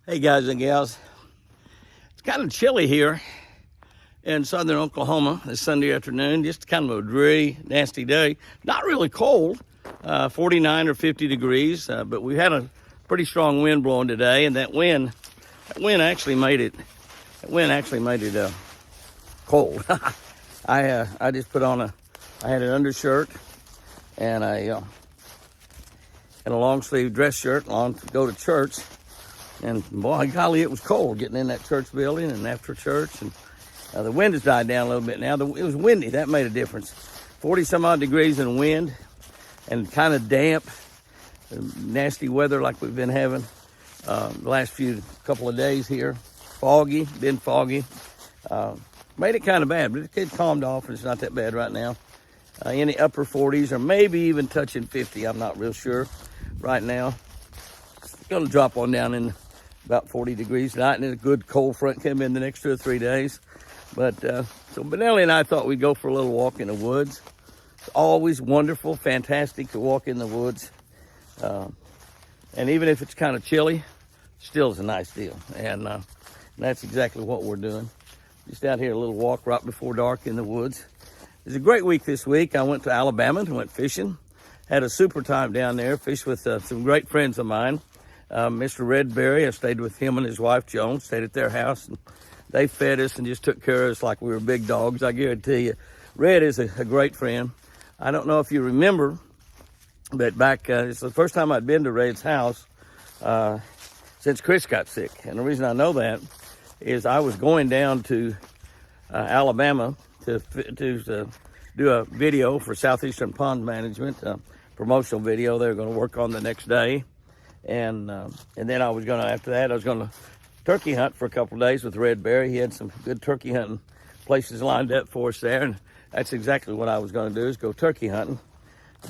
Hey guys and gals, it's kind of chilly here in southern Oklahoma this Sunday afternoon. Just kind of a dreary, nasty day. Not really cold, 49 or 50 degrees, but we had a pretty strong wind blowing today, and that wind actually made it cold. I just put on I had an undershirt and a long sleeve dress shirt on to go to church. And boy, golly, it was cold getting in that church building and after church. And the wind has died down a little bit now. It was windy. That made a difference. 40 some odd degrees in wind and kind of damp, nasty weather like we've been having the last couple of days here. Foggy, been foggy. Made it kind of bad, but it calmed off and it's not that bad right now. In the upper 40s or maybe even touching 50. I'm not real sure right now. It's going to drop on down in about 40 degrees tonight, and then a good cold front came in the next 2 or 3 days. But so Benelli and I thought we'd go for a little walk in the woods. It's always wonderful, fantastic to walk in the woods. And even if it's kind of chilly, still is a nice deal. And that's exactly what we're doing. Just out here, a little walk right before dark in the woods. It was a great week this week. I went to Alabama and went fishing. Had a super time down there, fished with some great friends of mine. Mr. Redberry, I stayed with him and his wife, Joan, stayed at their house. And they fed us and just took care of us like we were big dogs. I guarantee you, Red is a great friend. I don't know if you remember, but back, it's the first time I'd been to Red's house since Chris got sick. And the reason I know that is I was going down to Alabama to do a video for Southeastern Pond Management, promotional video they were going to work on the next day. And then I was going to turkey hunt for a couple of days with Redberry. He had some good turkey hunting places lined up for us there, and that's exactly what I was going to do, is go turkey hunting.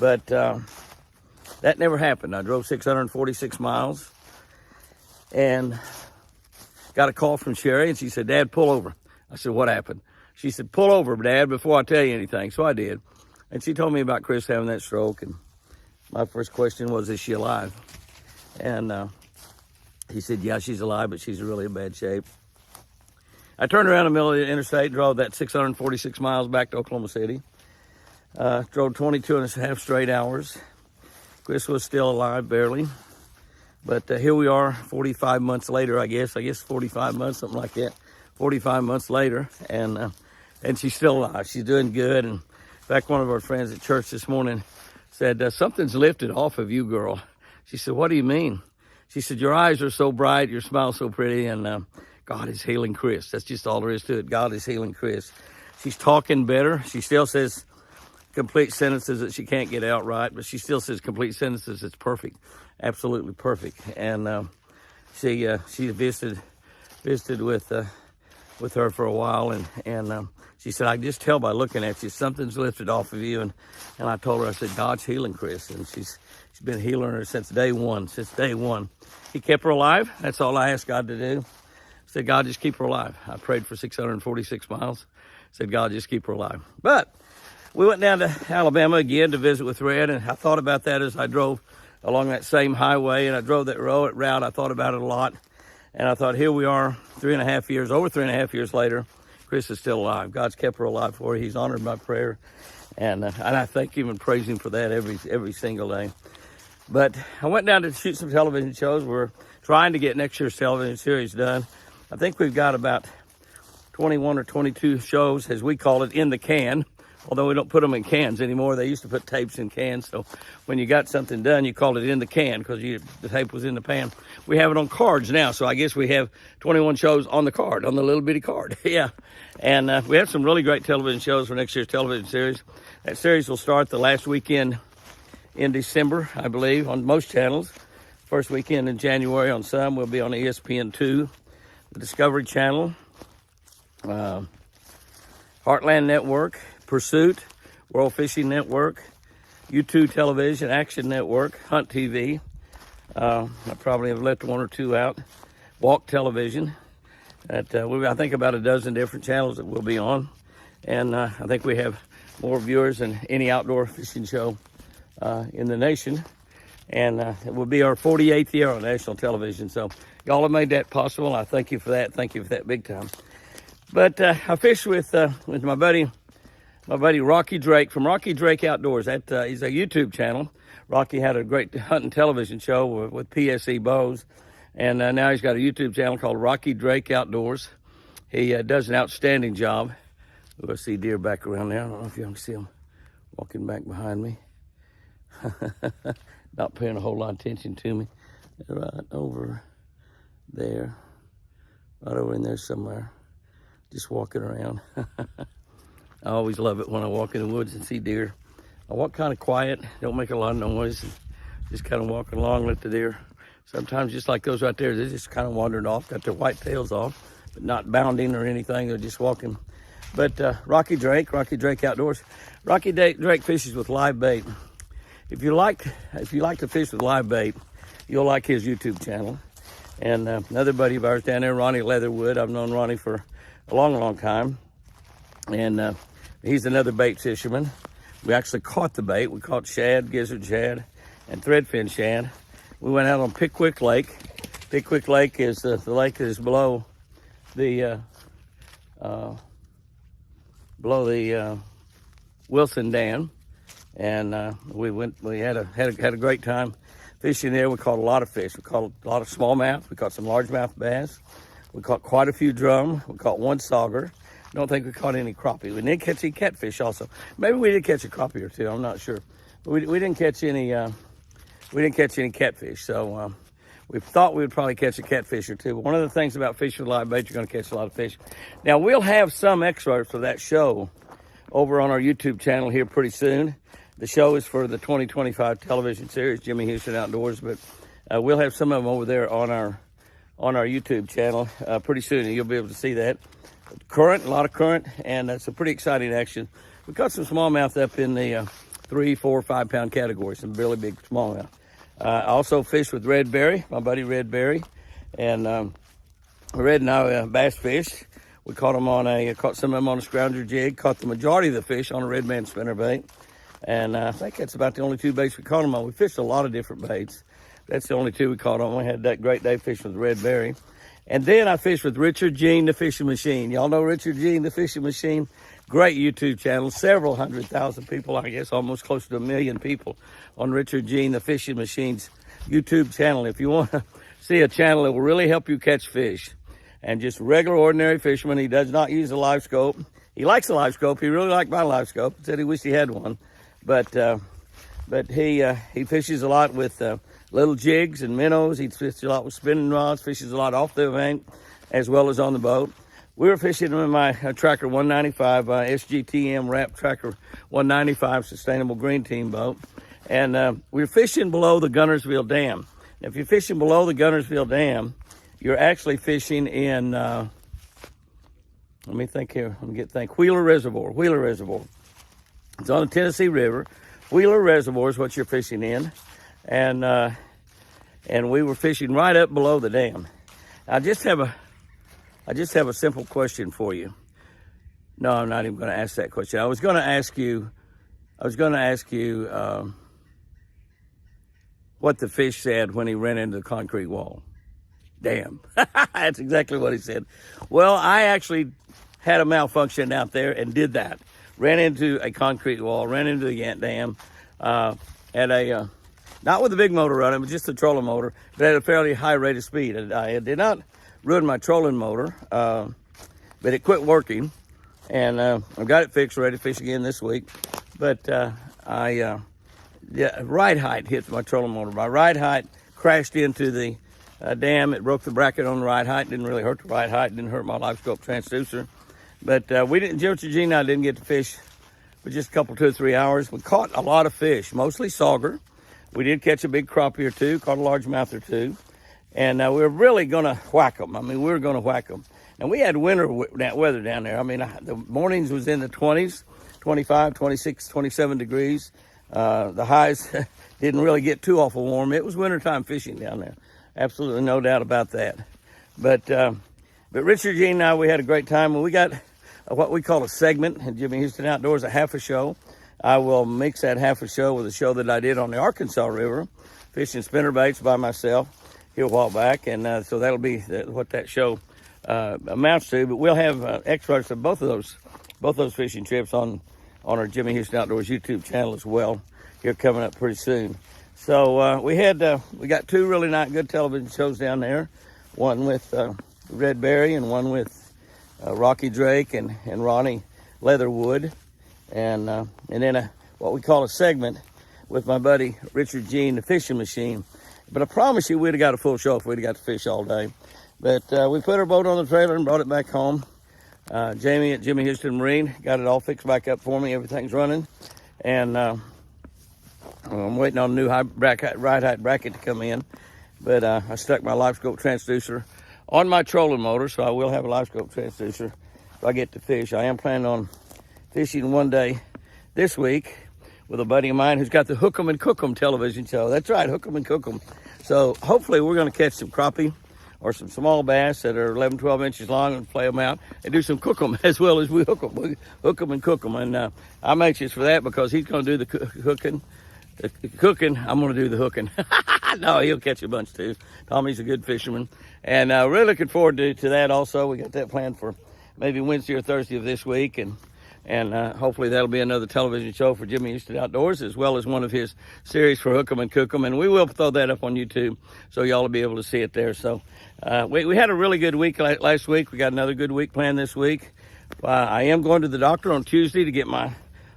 But that never happened. I drove 646 miles and got a call from Sherry, and she said, "Dad, pull over." I said, "What happened?" She said, "Pull over, Dad, before I tell you anything." So I did. And she told me about Chris having that stroke, and my first question was, is she alive? And he said, "Yeah, she's alive, but she's really in bad shape." I turned around in the middle of the interstate, drove that 646 miles back to Oklahoma City. Drove 22 and a half straight hours. Chris was still alive, barely. But here we are 45 months later, I guess 45 months, something like that. 45 months later, and she's still alive. She's doing good. And in fact, one of our friends at church this morning said, "Something's lifted off of you, girl." She said, "What do you mean?" She said, "Your eyes are so bright, your smile's so pretty, and God is healing Chris." That's just all there is to it. God is healing Chris. She's talking better. She still says complete sentences that she can't get out right, but she still says complete sentences that's perfect, absolutely perfect. And she visited with her for a while, and she said, "I just tell by looking at you, something's lifted off of you." And I told her, I said, "God's healing Chris," and she's been healing her since day one. He kept her alive. That's all I asked God to do. I said, "God, just keep her alive." I prayed for 646 miles. I said, "God, just keep her alive." But we went down to Alabama again to visit with Red, and I thought about that as I drove along that same highway, and I drove that route. I thought about it a lot, and I thought, here we are, over 3.5 years later. Chris is still alive. God's kept her alive for her. He's honored my prayer, and I thank him and praise him for that every single day. But I went down to shoot some television shows. We're trying to get next year's television series done. I think we've got about 21 or 22 shows, as we call it, in the can. Although we don't put them in cans anymore. They used to put tapes in cans. So when you got something done, you called it in the can because the tape was in the pan. We have it on cards now. So I guess we have 21 shows on the card, on the little bitty card. Yeah. And we have some really great television shows for next year's television series. That series will start the last weekend in December, I believe, on most channels. First weekend in January on some. We'll be on ESPN2, the Discovery Channel, Heartland Network, Pursuit, World Fishing Network, YouTube Television, Action Network, Hunt TV. I probably have left one or two out. Walk Television. I think about a dozen different channels that we'll be on. And I think we have more viewers than any outdoor fishing show in the nation. And it will be our 48th year on national television. So Y'all have made that possible. I thank you for that. Thank you for that big time. But I fish with my buddy Rocky Drake from Rocky Drake Outdoors. He's a YouTube channel. Rocky had a great hunting television show with PSE bows, and now he's got a YouTube channel called Rocky Drake Outdoors. He does an outstanding job. I see deer back around there. I don't know if you can see them walking back behind me. Not paying a whole lot of attention to me. They're right over there, right over in there somewhere, just walking around. I always love it when I walk in the woods and see deer. I walk kind of quiet, don't make a lot of noise, and just kind of walking along, let the deer, sometimes just like those right there, they're just kind of wandering off, got their white tails off, but not bounding or anything, they're just walking. But Rocky Drake Outdoors. Rocky Drake fishes with live bait. If you like to fish with live bait, you'll like his YouTube channel. And another buddy of ours down there, Ronnie Leatherwood. I've known Ronnie for a long, long time. And he's another bait fisherman. We actually caught the bait. We caught shad, gizzard shad, and threadfin shad. We went out on Pickwick Lake. Pickwick Lake is the lake that is below the Wilson Dam, and we had a great time fishing there. We caught a lot of fish. We caught a lot of smallmouth. We caught some largemouth bass. We caught quite a few drum. We caught one sauger. Don't think we caught any crappie. We did catch any catfish also. Maybe we did catch a crappie or two. I'm not sure, but we didn't catch any. We didn't catch any catfish. So we thought we would probably catch a catfish or two. But one of the things about fishing with live bait, you're going to catch a lot of fish. Now we'll have some excerpts of that show over on our YouTube channel here pretty soon. The show is for the 2025 television series, Jimmy Houston Outdoors, but we'll have some of them over there on our YouTube channel pretty soon, and you'll be able to see that. Current, a lot of current, and it's a pretty exciting action. We caught some smallmouth up in the 3, 4, 5 pound category, some really big smallmouth. I also fished with Red Berry, my buddy Red Berry, and Red and I bass fish. We caught some of them on a scrounger jig, caught the majority of the fish on a red man spinnerbait. And I think that's about the only 2 baits we caught them on. We fished a lot of different baits. That's the only 2 we caught on. We had that great day fishing with Red Berry. And then I fished with Richard Jean, the Fishing Machine. Y'all know Richard Jean, the Fishing Machine? Great YouTube channel, several 100,000 people, I guess, almost close to 1 million people on Richard Jean, the Fishing Machine's YouTube channel. If you want to see a channel that will really help you catch fish, and just regular, ordinary fisherman, he does not use a live scope. He likes a live scope. He really liked my live scope. He said he wished he had one. But he fishes a lot with little jigs and minnows. He fishes a lot with spinning rods, fishes a lot off the bank as well as on the boat. We were fishing with my Tracker 195, SGTM Wrap Tracker 195 Sustainable Green Team boat. And we were fishing below the Gunnersville Dam. Now, if you're fishing below the Gunnersville Dam, you're actually fishing in, let me think here, Wheeler Reservoir. It's on the Tennessee River. Wheeler Reservoir is what you're fishing in. And we were fishing right up below the dam. I just have a simple question for you. No, I'm not even going to ask that question. I was going to ask you what the fish said when he ran into the concrete wall. Damn. That's exactly what he said. Well, I actually had a malfunction out there and did that. Ran into a concrete wall, ran into the Yant Dam, not with a big motor running, but just a trolling motor, but at a fairly high rate of speed. And I did not ruin my trolling motor, but it quit working. And I got it fixed, ready to fish again this week. But ride height hit my trolling motor. My ride height crashed into the dam. It broke the bracket on the ride height. Didn't really hurt the ride height. Didn't hurt my live scope transducer. But Gene and I didn't get to fish for just a couple, 2 or 3 hours. We caught a lot of fish, mostly sauger. We did catch a big crappie or two, caught a largemouth or two. And we were really going to whack them. I mean, we were going to whack them. And we had winter weather down there. I mean, the mornings was in the 20s, 25, 26, 27 degrees. The highs didn't really get too awful warm. It was wintertime fishing down there. Absolutely no doubt about that. But Richard Jean and I, we had a great time. And we got what we call a segment in Jimmy Houston Outdoors, a half a show. I will mix that half a show with a show that I did on the Arkansas River, fishing spinnerbaits by myself. here a while back, and so that'll be what that show amounts to. But we'll have excerpts of both those fishing trips on our Jimmy Houston Outdoors YouTube channel as well. Here coming up pretty soon. So we got two really not good television shows down there. One with Red Berry and one with Rocky Drake and Ronnie Leatherwood, and then what we call a segment with my buddy Richard Jean, the fishing machine. But I promise you we'd have got a full show if we'd have got to fish all day. But we put our boat on the trailer and brought it back home. Jamie at Jimmy Houston Marine got it all fixed back up for me. Everything's running. And I'm waiting on a new ride height bracket to come in. But I stuck my live scope transducer on my trolling motor, so I will have a live scope transducer if I get to fish. I am planning on fishing one day this week with a buddy of mine who's got the Hook 'em and Cook 'em television show. That's right, Hook 'em and Cook 'em. So hopefully we're going to catch some crappie or some small bass that are 11, 12 inches long and play them out and do some cook 'em as well as we hook 'em. We hook 'em and cook 'em. And I'm anxious for that because he's going to do the hooking. The cooking, I'm going to do the hooking. No, he'll catch a bunch too. Tommy's a good fisherman. And really looking forward to that also. We got that planned for maybe Wednesday or Thursday of this week. And hopefully that'll be another television show for Jimmy Houston Outdoors, as well as one of his series for Hook 'em and Cook 'em. And we will throw that up on YouTube, so y'all will be able to see it there. So we had a really good week last week. We got another good week planned this week. I am going to the doctor on Tuesday to get my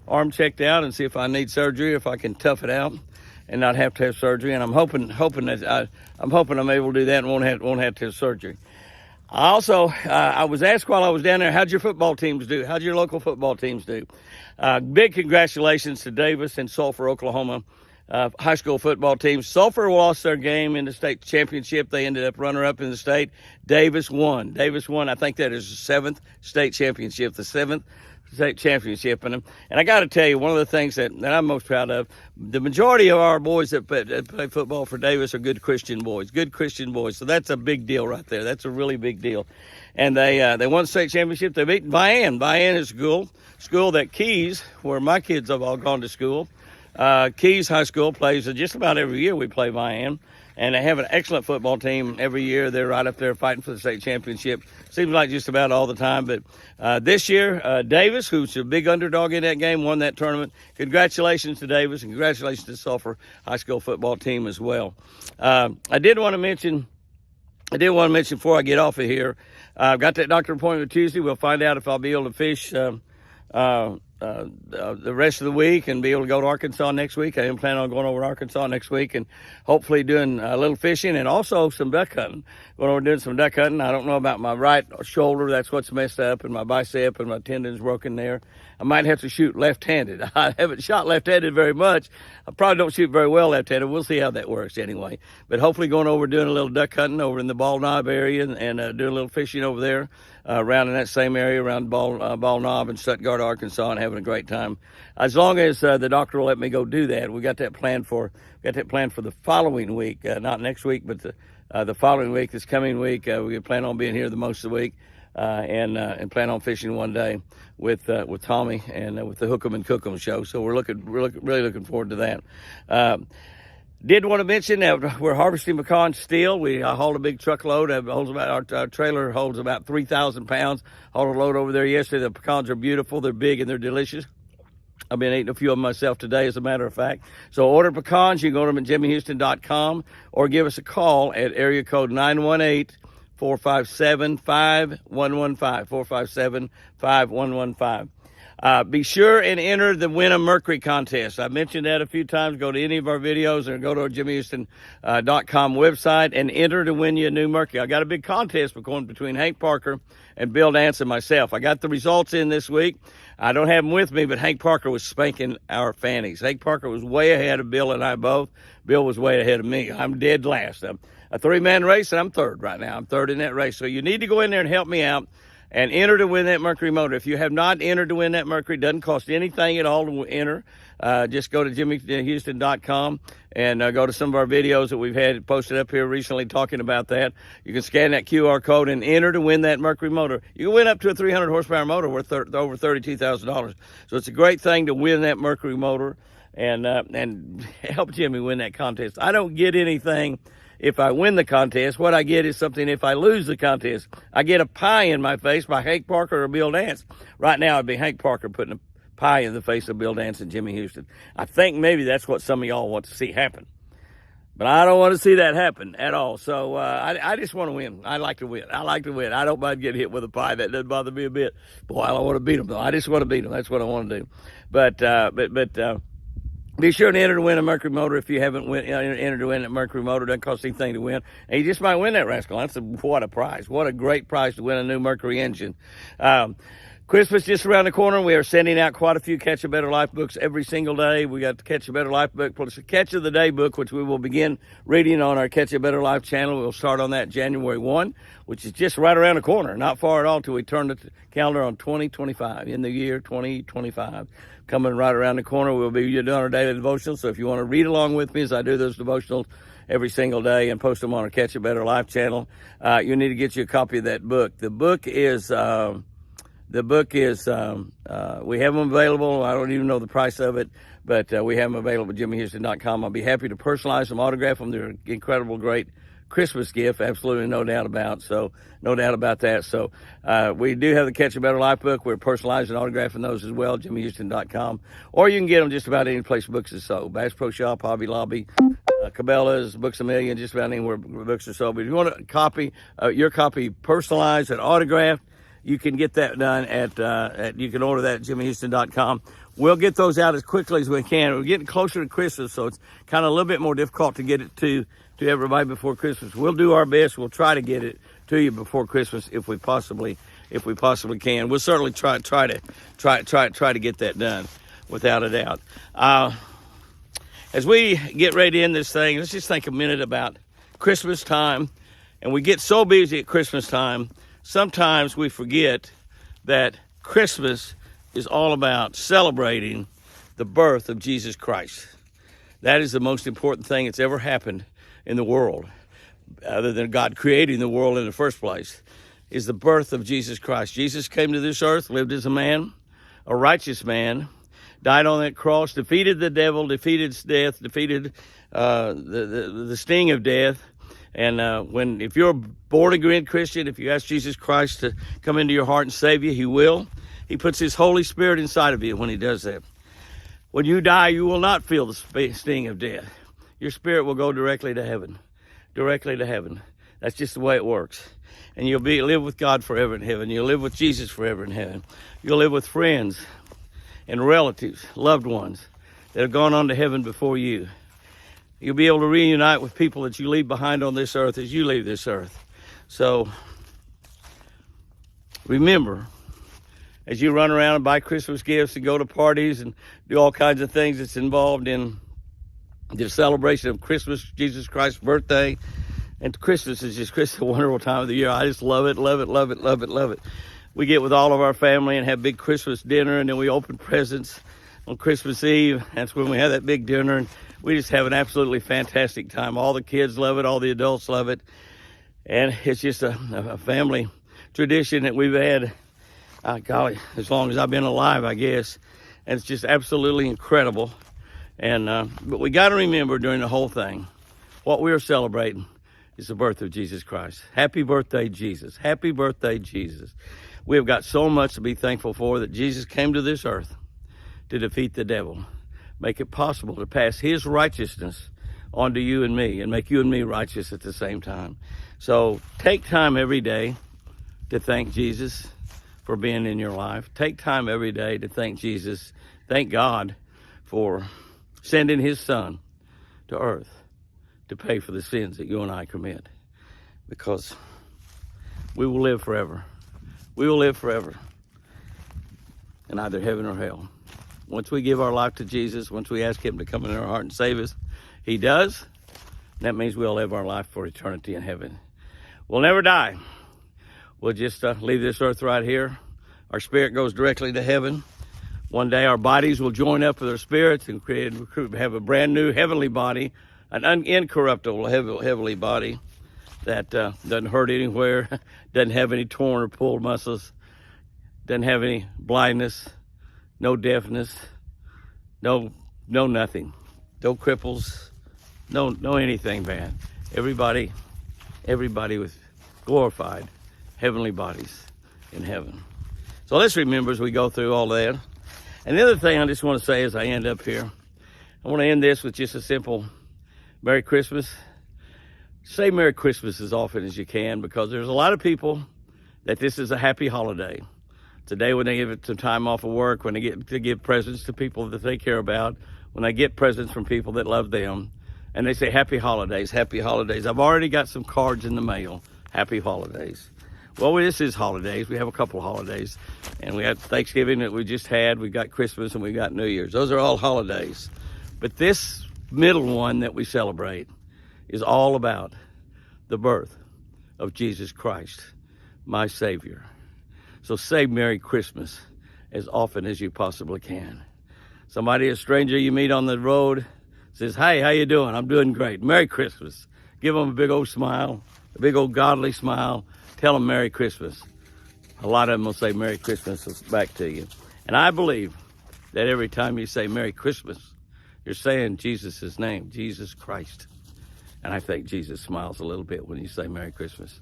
arm checked out and see if I need surgery, if I can tough it out and not have to have surgery. And I'm hoping that I'm able to do that and won't have to have surgery. I was asked while I was down there, how'd your football teams do? How'd your local football teams do? Big congratulations to Davis and Sulphur, Oklahoma high school football teams. Sulphur lost their game in the state championship. They ended up runner-up in the state. Davis won. I think that is the seventh state championship, the seventh state championship. And I got to tell you, one of the things that I'm most proud of, the majority of our boys that play football for Davis are good Christian boys. So that's a big deal right there. That's a really big deal. And they won the state championship. They beat Vian. Vian is a school that Keys, where my kids have all gone to school. Keys High School plays just about every year. We play Vian. And they have an excellent football team every year. They're right up there fighting for the state championship. Seems like just about all the time. But this year, Davis, who's a big underdog in that game, won that tournament. Congratulations to Davis, and congratulations to the Sulphur High School football team as well. I did want to mention before I get off of here, I've got that doctor appointment Tuesday. We'll find out if I'll be able to fish the rest of the week and be able to go to Arkansas next week. I am planning on going over to Arkansas next week and hopefully doing a little fishing and also some duck hunting. Going over doing some duck hunting. I don't know about my right shoulder. That's what's messed up, and my bicep and my tendon's broken there. I might have to shoot left-handed. I haven't shot left-handed very much. I probably don't shoot very well left-handed. We'll see how that works anyway. But hopefully going over doing a little duck hunting over in the Ball Knob area and doing a little fishing over there around in that same area around Ball Knob and Stuttgart, Arkansas, and having a great time. As long as the doctor will let me go do that. We got that planned for the following week, not next week, but the following week, this coming week. We plan on being here the most of the week. And plan on fishing one day with Tommy and with the Hook 'em and Cook 'em show. So we're really looking forward to that. Did want to mention that we're harvesting pecans still. We hauled a big truckload. Our trailer holds about 3,000 pounds. Hauled a load over there yesterday. The pecans are beautiful. They're big and they're delicious. I've been eating a few of them myself today, as a matter of fact. So order pecans. You can go to them at jimmyhouston.com or give us a call at area code 918-457-5115, 457-5115. Be sure and enter the Win a Mercury contest. I mentioned that a few times. Go to any of our videos or go to our jimmyhouston.com website and enter to win you a new Mercury. I got a big contest going between Hank Parker and Bill Dance and myself. I got the results in this week. I don't have them with me, but Hank Parker was spanking our fannies. Hank Parker was way ahead of Bill and I both. Bill was way ahead of me. I'm dead last. I'm a three-man race, and I'm third right now. I'm third in that race. So you need to go in there and help me out and enter to win that Mercury motor. If you have not entered to win that Mercury, it doesn't cost anything at all to enter. Just go to jimmyhouston.com and go to some of our videos that we've had posted up here recently talking about that. You can scan that QR code and enter to win that Mercury motor. You can win up to a 300 horsepower motor worth over $32,000. So it's a great thing to win that Mercury motor and help Jimmy win that contest. I don't get anything if I win the contest. What I get is something if I lose the contest. I get a pie in my face by Hank Parker or Bill Dance. Right now, it'd be Hank Parker putting a pie in the face of Bill Dance and Jimmy Houston. I think maybe that's what some of y'all want to see happen. But I don't want to see that happen at all. So I just want to win. I like to win. I don't mind getting hit with a pie. That doesn't bother me a bit. Boy, I don't want to beat them, though. I just want to beat them. That's what I want to do. But be sure to enter to win a Mercury motor if you haven't entered to win a Mercury motor. It doesn't cost anything to win. And you just might win that rascal. What a prize. What a great prize to win a new Mercury engine. Christmas just around the corner. We are sending out quite a few Catch a Better Life books every single day. We got the Catch a Better Life book plus the Catch of the Day book, which we will begin reading on our Catch a Better Life channel. We'll start on that January 1, which is just right around the corner. Not far at all till we turn the calendar on 2025, in the year 2025. Coming right around the corner, we'll be doing our daily devotional. So if you want to read along with me as I do those devotionals every single day and post them on our Catch a Better Life channel, you need to get you a copy of that book. The book is... we have them available. I don't even know the price of it, but we have them available at jimmyhouston.com. I'll be happy to personalize them, autograph them. They're an incredible, great Christmas gift. Absolutely no doubt about that. So we do have the Catch a Better Life book. We're personalizing and autographing those as well, jimmyhouston.com. Or you can get them just about any place books are sold. Bass Pro Shop, Hobby Lobby, Cabela's, Books A Million, just about anywhere books are sold. But if you want a copy, your copy personalized and autographed, you can get that done you can order that at jimmyhouston.com. We'll get those out as quickly as we can. We're getting closer to Christmas, so it's kind of a little bit more difficult to get it to everybody before Christmas. We'll do our best. We'll try to get it to you before Christmas if we possibly can. We'll certainly try to get that done without a doubt. As we get ready to end this thing, let's just think a minute about Christmas time. And we get so busy at Christmas time, sometimes we forget that Christmas is all about celebrating the birth of Jesus Christ. That is the most important thing that's ever happened in the world, other than God creating the world in the first place, is the birth of Jesus Christ. Jesus came to this earth, lived as a man, a righteous man, died on that cross, defeated the devil, defeated death, defeated the sting of death. And if you're a born-again Christian, if you ask Jesus Christ to come into your heart and save you, he will. He puts his Holy Spirit inside of you when he does that. When you die, you will not feel the sting of death. Your spirit will go directly to heaven. Directly to heaven. That's just the way it works. And you'll live with God forever in heaven. You'll live with Jesus forever in heaven. You'll live with friends and relatives, loved ones that have gone on to heaven before you. You'll be able to reunite with people that you leave behind on this earth as you leave this earth. So remember, as you run around and buy Christmas gifts and go to parties and do all kinds of things that's involved in the celebration of Christmas, Jesus Christ's birthday. And Christmas is just a wonderful time of the year. I just love it, love it, love it, love it, love it. We get with all of our family and have big Christmas dinner, and then we open presents on Christmas Eve. That's when we have that big dinner, and we just have an absolutely fantastic time. All the kids love it, all the adults love it. And it's just a family tradition that we've had, golly, as long as I've been alive, I guess. And it's just absolutely incredible. And but we got to remember during the whole thing, what we are celebrating is the birth of Jesus Christ. Happy birthday, Jesus. Happy birthday, Jesus. We have got so much to be thankful for that Jesus came to this earth to defeat the devil, make it possible to pass his righteousness onto you and me, and make you and me righteous at the same time. So take time every day to thank Jesus for being in your life. Take time every day to thank Jesus. Thank God for sending his son to earth to pay for the sins that you and I commit, because we will live forever. We will live forever in either heaven or hell. Once we give our life to Jesus, once we ask him to come into our heart and save us, he does. That means we'll live our life for eternity in heaven. We'll never die. We'll just leave this earth right here. Our spirit goes directly to heaven. One day our bodies will join up with our spirits and have a brand new heavenly body, an incorruptible heavenly body that doesn't hurt anywhere, doesn't have any torn or pulled muscles, doesn't have any blindness, no deafness, no nothing, no cripples, no anything bad. everybody with glorified heavenly bodies in heaven. So let's remember as we go through all that. And the other thing I just want to say as I end up here, I want to end this with just a simple Merry Christmas. Say Merry Christmas as often as you can, because there's a lot of people that this is a happy holiday. Today when they give it some time off of work, when they get to give presents to people that they care about, when they get presents from people that love them, and they say happy holidays, happy holidays. I've already got some cards in the mail. Happy holidays. Well, this is holidays. We have a couple of holidays. And we have Thanksgiving that we just had. We got Christmas and we got New Year's. Those are all holidays. But this middle one that we celebrate is all about the birth of Jesus Christ, my Savior. So say Merry Christmas as often as you possibly can. Somebody, a stranger you meet on the road, says, "Hey, how you doing?" "I'm doing great." Merry Christmas. Give them a big old smile, a big old godly smile. Tell them Merry Christmas. A lot of them will say Merry Christmas back to you. And I believe that every time you say Merry Christmas, you're saying Jesus' name, Jesus Christ. And I think Jesus smiles a little bit when you say Merry Christmas.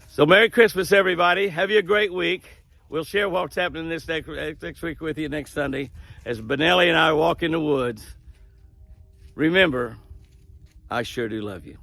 So Merry Christmas, everybody. Have you a great week. We'll share what's happening this next week with you next Sunday as Benelli and I walk in the woods. Remember, I sure do love you.